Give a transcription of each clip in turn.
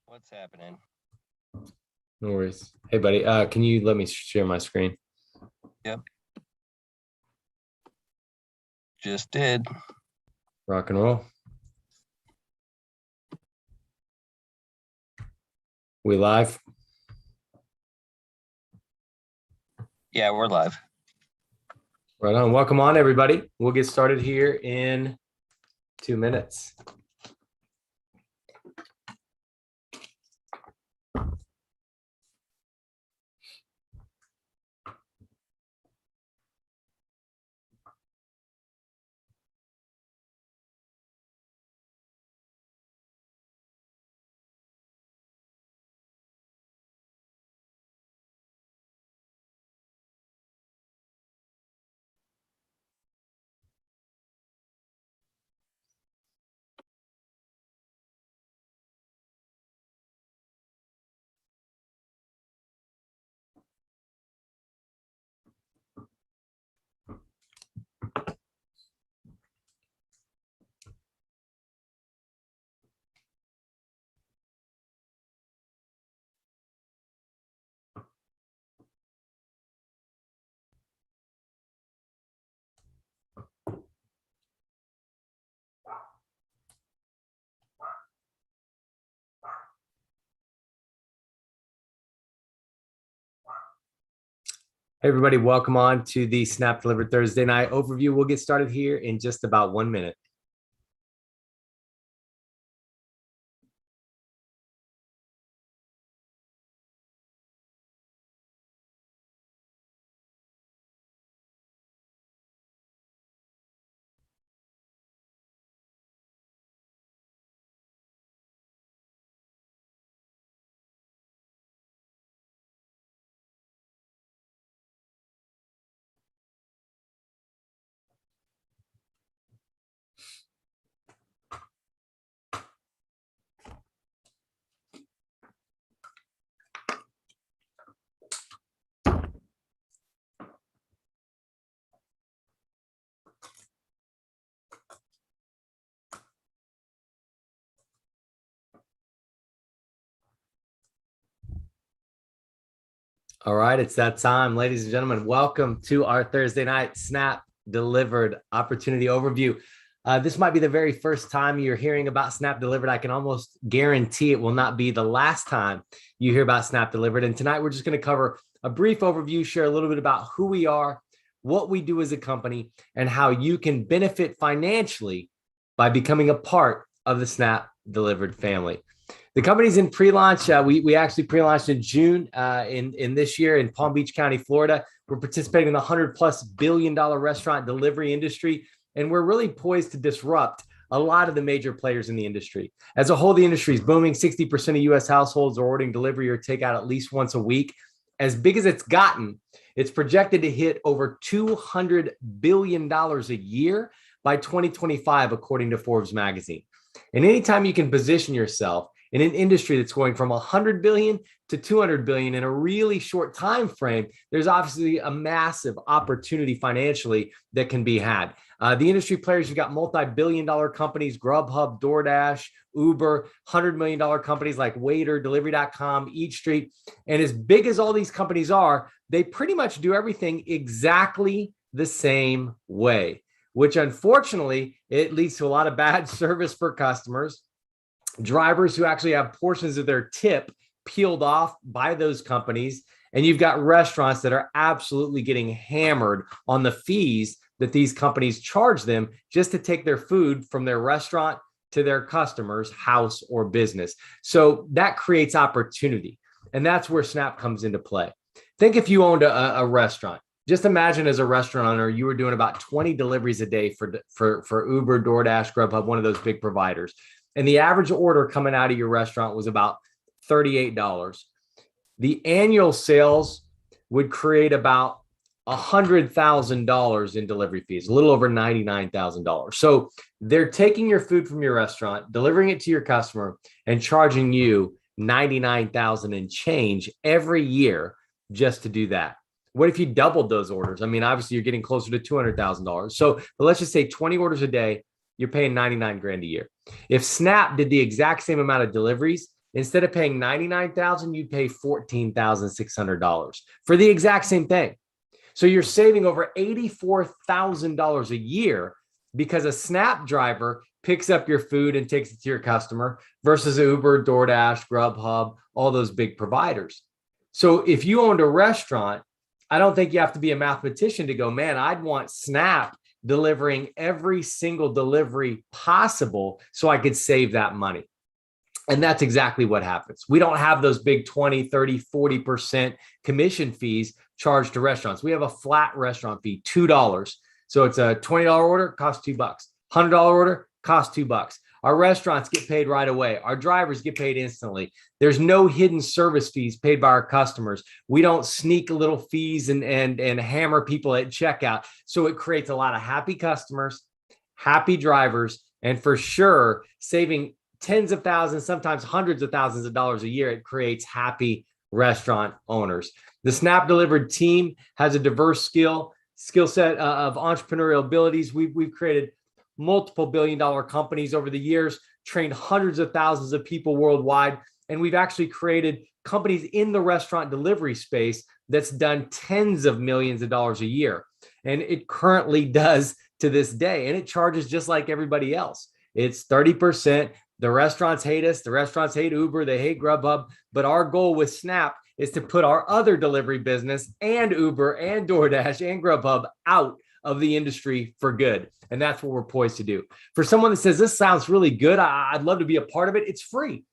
What's happening? No worries. Hey, buddy, can you let me share my screen? Yep. Just did. Rock and roll. We live? Yeah, we're live. Right on. Welcome on, everybody. We'll get started here in 2 minutes. Hey, everybody, welcome on to the Snap Delivered Thursday night overview. We'll get started here in just about 1 minute. All right, it's that time, ladies and gentlemen. Welcome to our Thursday night Snap Delivered opportunity overview. This might be the very first time you're hearing about Snap Delivered. I can almost guarantee it will not be the last time you hear about Snap Delivered. And tonight we're just going to cover a brief overview, share a little bit about who we are, what we do as a company, and how you can benefit financially by becoming a part of the Snap Delivered family. The company's in pre-launch. We actually pre-launched in June in this year in Palm Beach County, Florida. We're participating in the $100+ billion restaurant delivery industry, and we're really poised to disrupt a lot of the major players in the industry. As a whole, the industry is booming. 60% of U.S. households are ordering delivery or takeout at least once a week. As big as it's gotten, it's projected to hit over $200 billion a year by 2025, according to Forbes magazine. And anytime you can position yourself in an industry that's going from 100 billion to 200 billion in a really short time frame, there's obviously a massive opportunity financially that can be had. The industry players, you've got multi-billion-dollar companies, Grubhub, DoorDash, Uber, $100 million companies like Waiter, Delivery.com, Eat Street. And as big as all these companies are, they pretty much do everything exactly the same way, which unfortunately, it leads to a lot of bad service for customers, drivers who actually have portions of their tip peeled off by those companies. And you've got restaurants that are absolutely getting hammered on the fees that these companies charge them just to take their food from their restaurant to their customers' house or business. So that creates opportunity. And that's where Snap comes into play. Think if you owned a restaurant. Just imagine as a restaurant owner, you were doing about 20 deliveries a day for Uber, DoorDash, Grubhub, one of those big providers. And the average order coming out of your restaurant was about $38. The annual sales would create about $100,000 in delivery fees, a little over $99,000. So they're taking your food from your restaurant, delivering it to your customer, and charging you $99,000 and change every year just to do that. What if you doubled those orders? I mean, obviously you're getting closer to $200,000. So but let's just say 20 orders a day, you're paying 99 grand a year. If Snap did the exact same amount of deliveries, instead of paying 99,000, you'd pay $14,600 for the exact same thing. So you're saving over $84,000 a year because a Snap driver picks up your food and takes it to your customer versus Uber, DoorDash, Grubhub, all those big providers. So if you owned a restaurant, I don't think you have to be a mathematician to go, man, I'd want Snap delivering every single delivery possible so I could save that money. And that's exactly what happens. We don't have those big 20, 30, 40% commission fees charged to restaurants. We have a flat restaurant fee, $2. So it's a $20 order, costs $2. $100 order, costs $2. Our restaurants get paid right away. Our drivers get paid instantly. There's no hidden service fees paid by our customers. We don't sneak little fees and hammer people at checkout. So it creates a lot of happy customers, happy drivers, and for sure, saving tens of thousands, sometimes hundreds of thousands of dollars a year. It creates happy restaurant owners. The Snap Delivered team has a diverse skill set of entrepreneurial abilities. We've created multiple billion-dollar companies over the years, trained hundreds of thousands of people worldwide, and we've actually created companies in the restaurant delivery space that's done tens of millions of dollars a year. And it currently does to this day, and it charges just like everybody else. It's 30%. The restaurants hate us. The restaurants hate Uber. They hate Grubhub. But our goal with Snap is to put our other delivery business and Uber and DoorDash and Grubhub out of the industry for good. And that's what we're poised to do. For someone that says, this sounds really good, I'd love to be a part of it. It's free.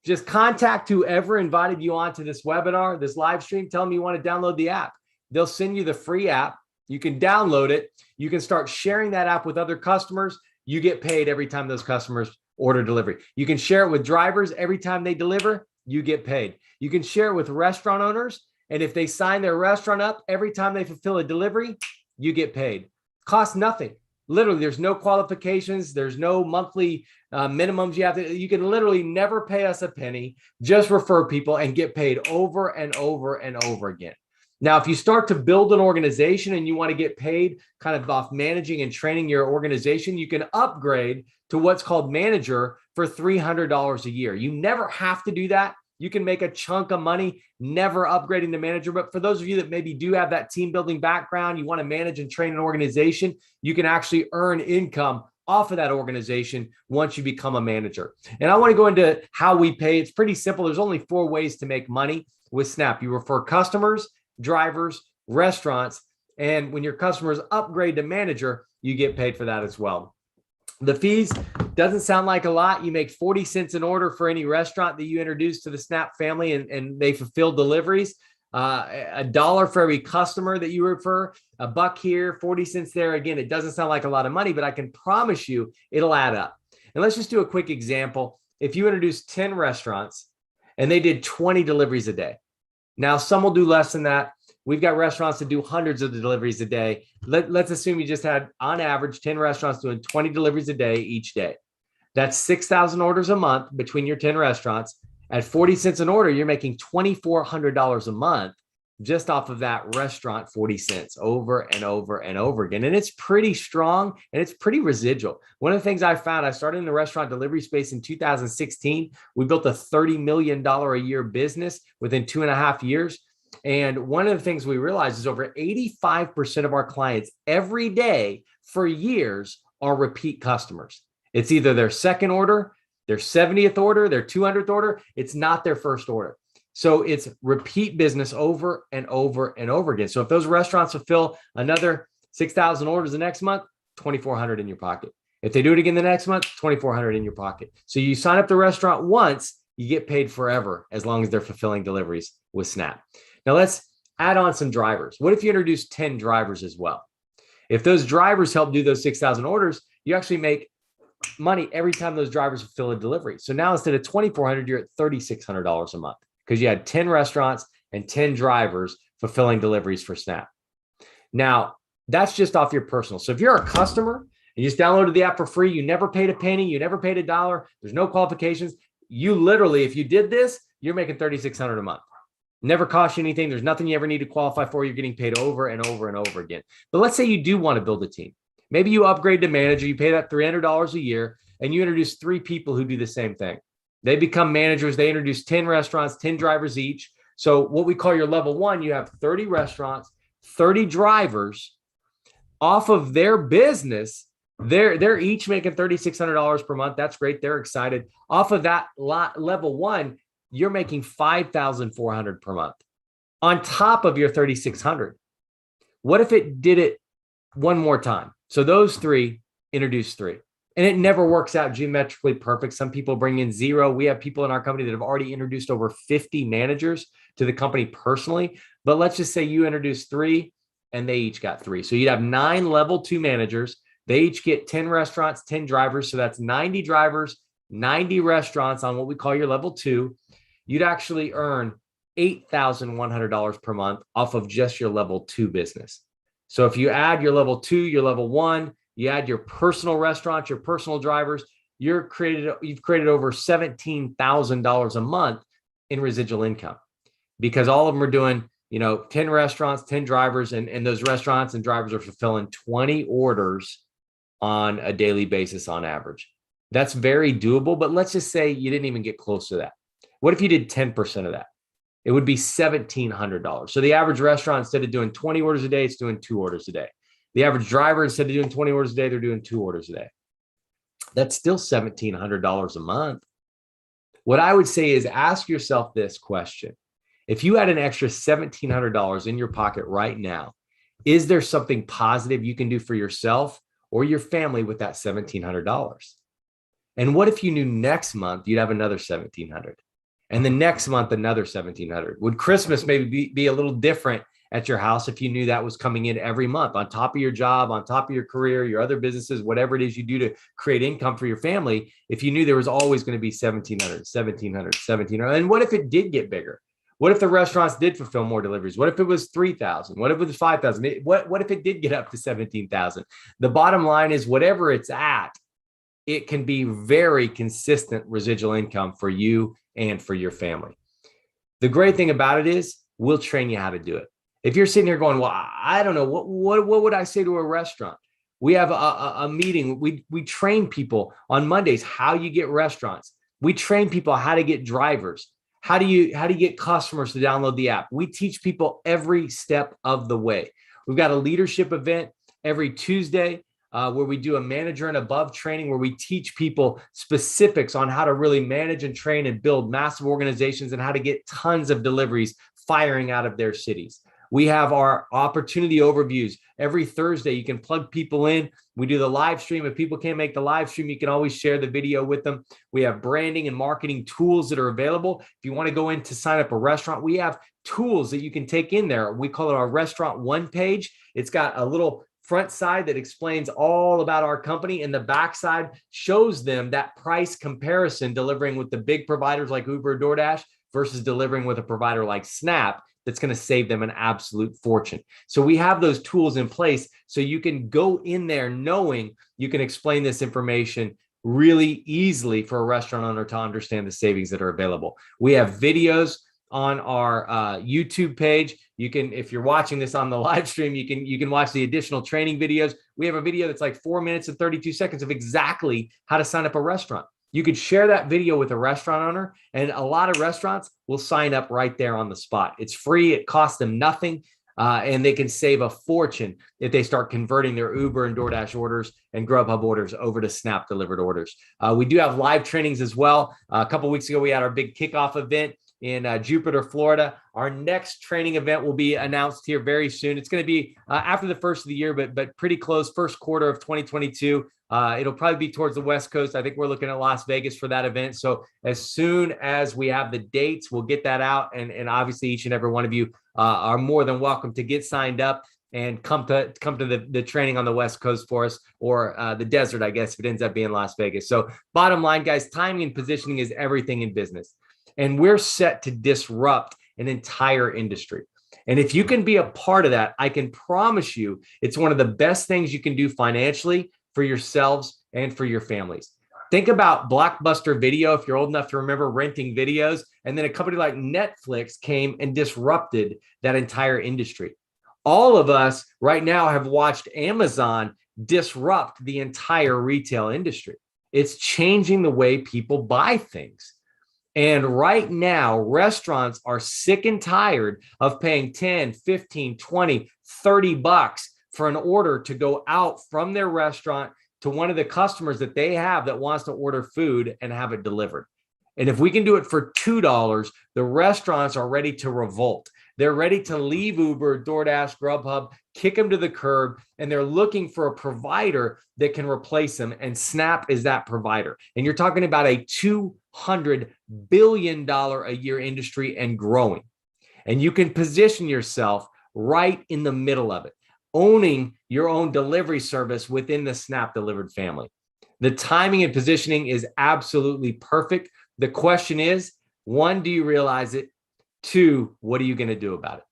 Just contact whoever invited you onto this webinar, this live stream. Tell them you want to download the app. They'll send you the free app. You can download it. You can start sharing that app with other customers. You get paid every time those customers order delivery. You can share it with drivers. Every time they deliver, you get paid. You can share it with restaurant owners. And if they sign their restaurant up, every time they fulfill a delivery, you get paid. Costs nothing. Literally, there's no qualifications. There's no monthly minimums you have to. You can literally never pay us a penny. Just refer people and get paid over and over and over again. Now, if you start to build an organization and you want to get paid kind of off managing and training your organization, you can upgrade to what's called manager for $300 a year. You never have to do that. You can make a chunk of money never upgrading to manager. But for those of you that maybe do have that team building background, you want to manage and train an organization, you can actually earn income off of that organization once you become a manager. And I want to go into how we pay. It's pretty simple. There's only 4 ways to make money with Snap. You refer customers, drivers, restaurants, and when your customers upgrade to manager, you get paid for that as well. The fees doesn't sound like a lot. You make 40 cents an order for any restaurant that you introduce to the Snap family and they fulfill deliveries. $1 for every customer that you refer, $1 here, 40 cents there. Again, it doesn't sound like a lot of money, but I can promise you it'll add up. And let's just do a quick example. If you introduce 10 restaurants and they did 20 deliveries a day. Now, some will do less than that. We've got restaurants that do hundreds of deliveries a day. Let's assume you just had, on average, 10 restaurants doing 20 deliveries a day each day. That's 6,000 orders a month between your 10 restaurants. At 40 cents an order, you're making $2,400 a month just off of that restaurant, 40 cents over and over and over again. And it's pretty strong and it's pretty residual. One of the things I found, I started in the restaurant delivery space in 2016. We built a $30 million a year business within 2.5 years. And one of the things we realized is over 85% of our clients every day for years are repeat customers. It's either their second order, their 70th order, their 200th order. It's not their first order. So it's repeat business over and over and over again. So if those restaurants fulfill another 6,000 orders the next month, 2,400 in your pocket. If they do it again the next month, 2,400 in your pocket. So you sign up the restaurant once, you get paid forever as long as they're fulfilling deliveries with Snap. Now let's add on some drivers. What if you introduce 10 drivers as well? If those drivers help do those 6,000 orders, you actually make money every time those drivers fulfill a delivery. So now instead of $2,400, you're at $3,600 a month because you had 10 restaurants and 10 drivers fulfilling deliveries for Snap. Now, that's just off your personal. So if you're a customer and you just downloaded the app for free, you never paid a penny, you never paid $1, there's no qualifications. You literally, if you did this, you're making $3,600 a month. Never cost you anything. There's nothing you ever need to qualify for. You're getting paid over and over and over again. But let's say you do want to build a team. Maybe you upgrade to manager, you pay that $300 a year, and you introduce 3 people who do the same thing. They become managers. They introduce 10 restaurants, 10 drivers each. So what we call your level 1, you have 30 restaurants, 30 drivers. Off of their business, they're each making $3,600 per month. That's great. They're excited. Off of that level 1, you're making $5,400 per month on top of your $3,600. What if it did it one more time? So those 3 introduce 3, and it never works out geometrically perfect. Some people bring in 0. We have people in our company that have already introduced over 50 managers to the company personally. But let's just say you introduce 3 and they each got 3. So you'd have 9 level 2 managers. They each get 10 restaurants, 10 drivers. So that's 90 drivers, 90 restaurants on what we call your level 2. You'd actually earn $8,100 per month off of just your level 2 business. So if you add your level 2, your level 1, you add your personal restaurants, your personal drivers, you've created over $17,000 a month in residual income, because all of them are doing, 10 restaurants, 10 drivers, and those restaurants and drivers are fulfilling 20 orders on a daily basis on average. That's very doable, but let's just say you didn't even get close to that. What if you did 10% of that? It would be $1,700. So the average restaurant, instead of doing 20 orders a day, it's doing 2 orders a day. The average driver, instead of doing 20 orders a day, they're doing 2 orders a day. That's still $1,700 a month. What I would say is ask yourself this question. If you had an extra $1,700 in your pocket right now, is there something positive you can do for yourself or your family with that $1,700? And what if you knew next month you'd have another $1,700? And the next month, another $1,700. Would Christmas maybe be a little different at your house if you knew that was coming in every month on top of your job, on top of your career, your other businesses, whatever it is you do to create income for your family? If you knew there was always going to be $1,700. And what if it did get bigger? What if the restaurants did fulfill more deliveries? What if it was 3,000? What if it was 5,000? What if it did get up to 17,000? The bottom line is whatever it's at, it can be very consistent residual income for you and for your family. The great thing about it is we'll train you how to do it. If you're sitting here going, well, I don't know, what would I say to a restaurant? We have a meeting. We train people on Mondays how you get restaurants. We train people how to get drivers. How do you get customers to download the app? We teach people every step of the way. We've got a leadership event every Tuesday where we do a manager and above training, where we teach people specifics on how to really manage and train and build massive organizations and how to get tons of deliveries firing out of their cities. We have our opportunity overviews every Thursday. You can plug people in. We do the live stream. If people can't make the live stream, you can always share the video with them. We have branding and marketing tools that are available. If you want to go in to sign up a restaurant, we have tools that you can take in there. We call it our Restaurant One page. It's got a little front side that explains all about our company, and the back side shows them that price comparison, delivering with the big providers like Uber or DoorDash versus delivering with a provider like Snap. That's going to save them an absolute fortune. So we have those tools in place so you can go in there knowing you can explain this information really easily for a restaurant owner to understand the savings that are available. We have videos on our YouTube page. You can, if you're watching this on the live stream, you can watch the additional training videos. We have a video that's like 4 minutes and 32 seconds of exactly how to sign up a restaurant. You could share that video with a restaurant owner, and a lot of restaurants will sign up right there on the spot. It's free. It costs them nothing. And they can save a fortune if they start converting their Uber and DoorDash orders and Grubhub orders over to Snap delivered orders. We do have live trainings as well. A couple of weeks ago, we had our big kickoff event in Jupiter, Florida. Our next training event will be announced here very soon. It's going to be after the first of the year, but pretty close, first quarter of 2022. It'll probably be towards the West Coast. I think we're looking at Las Vegas for that event. So as soon as we have the dates, we'll get that out. And obviously each and every one of you are more than welcome to get signed up and come to the training on the West Coast for us, or the desert, I guess, if it ends up being Las Vegas. So bottom line, guys, timing and positioning is everything in business. And we're set to disrupt an entire industry. And if you can be a part of that, I can promise you it's one of the best things you can do financially for yourselves and for your families. Think about Blockbuster Video, if you're old enough to remember renting videos And then a company like Netflix came and disrupted that entire industry. All of us right now have watched Amazon disrupt the entire retail industry. It's changing the way people buy things. And right now, restaurants are sick and tired of paying 10, 15, 20, 30 bucks for an order to go out from their restaurant to one of the customers that they have that wants to order food and have it delivered. And if we can do it for $2, the restaurants are ready to revolt. They're ready to leave Uber, DoorDash, Grubhub, kick them to the curb, and they're looking for a provider that can replace them. And Snap is that provider. And you're talking about a $200 billion a year industry and growing. And you can position yourself right in the middle of it, owning your own delivery service within the Snap Delivered family. The timing and positioning is absolutely perfect. The question is, one, do you realize it? Two, what are you going to do about it?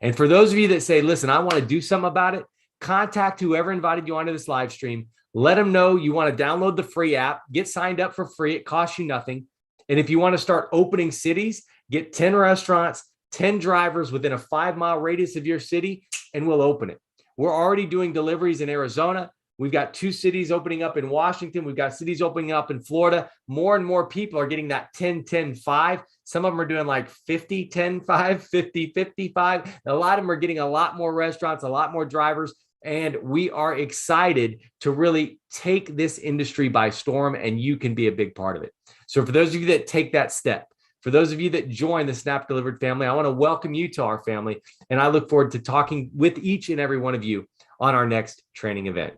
And for those of you that say, listen, I want to do something about it, contact whoever invited you onto this live stream. Let them know you want to download the free app, get signed up for free. It costs you nothing. And if you want to start opening cities, get 10 restaurants, 10 drivers within a 5-mile radius of your city, and we'll open it. We're already doing deliveries in Arizona. We've got 2 cities opening up in Washington. We've got cities opening up in Florida. More and more people are getting that 10, 10, 5. Some of them are doing like 50, 10, 5, 50, 55. A lot of them are getting a lot more restaurants, a lot more drivers. And we are excited to really take this industry by storm, and you can be a big part of it. So for those of you that take that step, for those of you that join the Snap Delivered family, I want to welcome you to our family. And I look forward to talking with each and every one of you on our next training event.